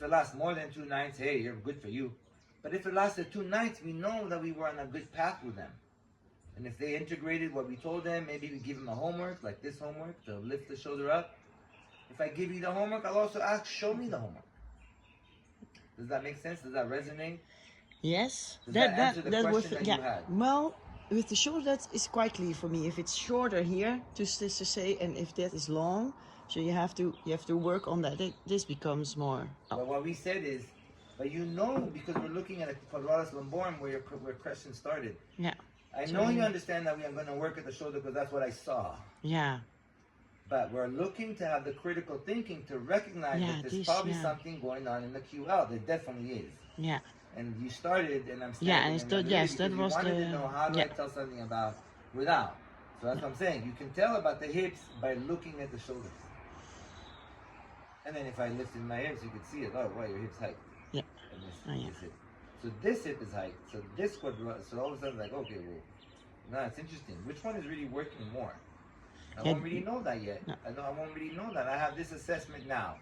it lasts more than 2 nights, hey, you're good for you. But if it lasted 2 nights, we know that we were on a good path with them. And if they integrated what we told them, maybe we give them a homework, like this homework, to lift the shoulder up. If I give you the homework, I'll also ask, show me the homework. Does that make sense? Does that resonate? Yes. Does that answer the was question that yeah. you had? Well, with the shoulder, that is quite clear for me. If it's shorter here, just to say, and if that is long, so you have to work on that. This becomes more. Oh. But what we said is, but you know, because we're looking at a Quadratus Lumborum where question started. Yeah. I know you understand that we are going to work at the shoulder because that's what I saw. Yeah. But we're looking to have the critical thinking to recognize that there's probably something going on in the QL. There definitely is. Yeah. And you started, and I'm standing. Yeah, and yes, that was wanted to know how do I tell something about without. So that's what I'm saying. You can tell about the hips by looking at the shoulders. And then if I lifted my hips, you could see it. Oh, wow, your hips height. Yeah. And this hip. So this hip is height. So this quadratus. So all of a sudden, like, okay, well, no, it's interesting. Which one is really working more? I won't really know that yet. No. I won't really know that. I have this assessment now,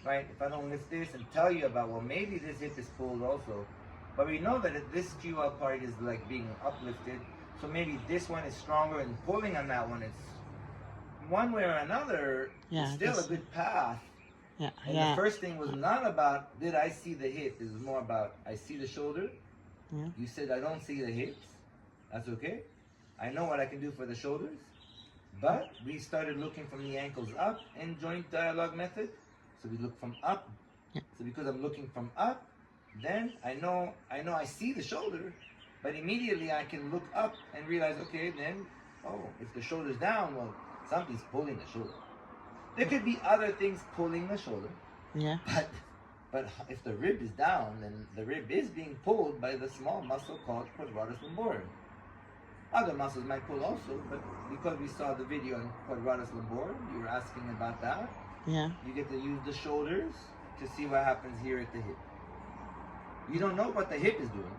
right? If I don't lift this and tell you about, well, maybe this hip is pulled also, but we know that this QL part is like being uplifted. So maybe this one is stronger and pulling on that one. It's one way or another. It's still a good path. Yeah. And the first thing was not about did I see the hip. It was more about I see the shoulder. Yeah. You said I don't see the hips. That's okay. I know what I can do for the shoulders. But we started looking from the ankles up in joint dialogue method. So we look from up. Yeah. So because I'm looking from up, then I know I see the shoulder, but immediately I can look up and realize, okay, then, oh, if the shoulder's down, well, something's pulling the shoulder. There could be other things pulling the shoulder. Yeah. But if the rib is down, then the rib is being pulled by the small muscle called Quadratus Lumborum. Other muscles might pull also, but because we saw the video on Quadratus Lumborum, you were asking about that. Yeah. You get to use the shoulders to see what happens here at the hip. You don't know what the hip is doing,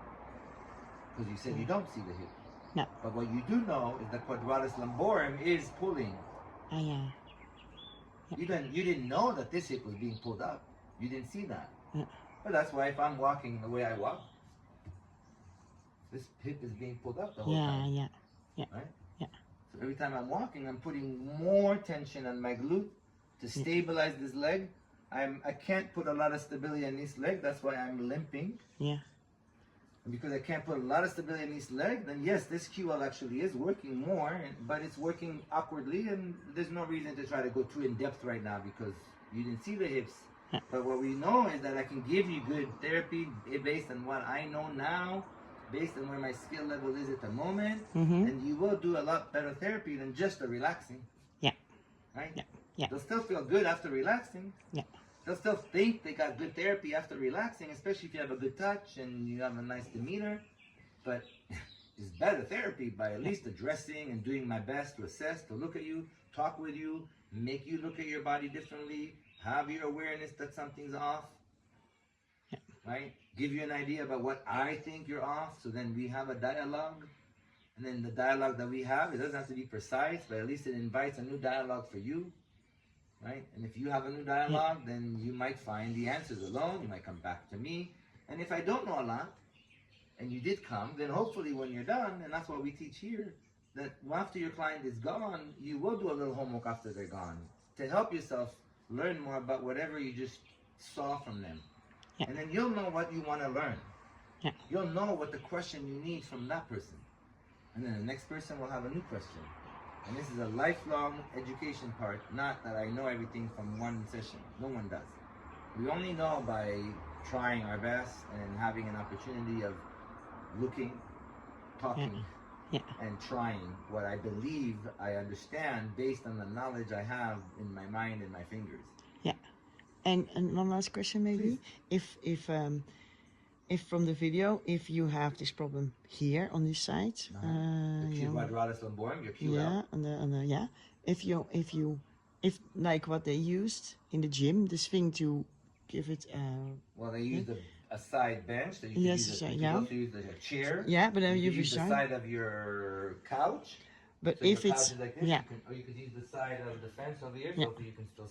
because you said you don't see the hip. No. But what you do know is that Quadratus Lumborum is pulling. Yeah. You didn't know that this hip was being pulled up. You didn't see that. Yeah. But that's why if I'm walking the way I walk, this hip is being pulled up the whole time. Yeah. Right? Yeah. So every time I'm walking, I'm putting more tension on my glute to stabilize this leg. I can't put a lot of stability in this leg. That's why I'm limping. Yeah. And because I can't put a lot of stability in this leg, then yes, this QL actually is working more, but it's working awkwardly, and there's no reason to try to go too in depth right now because you didn't see the hips. Yeah. But what we know is that I can give you good therapy based on what I know now, based on where my skill level is at the moment, and you will do a lot better therapy than just the relaxing. Yeah. Right? Yeah. Yeah. They'll still feel good after relaxing. Yeah. They'll still think they got good therapy after relaxing, especially if you have a good touch and you have a nice demeanor. But it's better therapy by at least addressing and doing my best to assess, to look at you, talk with you, make you look at your body differently, have your awareness that something's off. Yeah. Right? Give you an idea about what I think you're off, so then we have a dialogue. And then the dialogue that we have, it doesn't have to be precise, but at least it invites a new dialogue for you. Right? And if you have a new dialogue, then you might find the answers alone. You might come back to me. And if I don't know a lot, and you did come, then hopefully when you're done, and that's what we teach here, that after your client is gone, you will do a little homework after they're gone to help yourself learn more about whatever you just saw from them. Yeah. And then you'll know what you want to learn. Yeah. You'll know what the question you need from that person. And then the next person will have a new question. And this is a lifelong education part, not that I know everything from one session. No one does. We only know by trying our best and having an opportunity of looking, talking, and trying what I believe I understand based on the knowledge I have in my mind and my fingers. Yeah. And one last question maybe. Please. If from the video, if you have this problem here on this side, the Quadratus Lumborum, your QL. Yeah, if like what they used in the gym, this thing to give it. Well, they used a side bench. That you can use you can also use a chair. Yeah, but then you use the side of your couch. But so if your it's couch is like this, or you could use the side of the fence over here, so you can still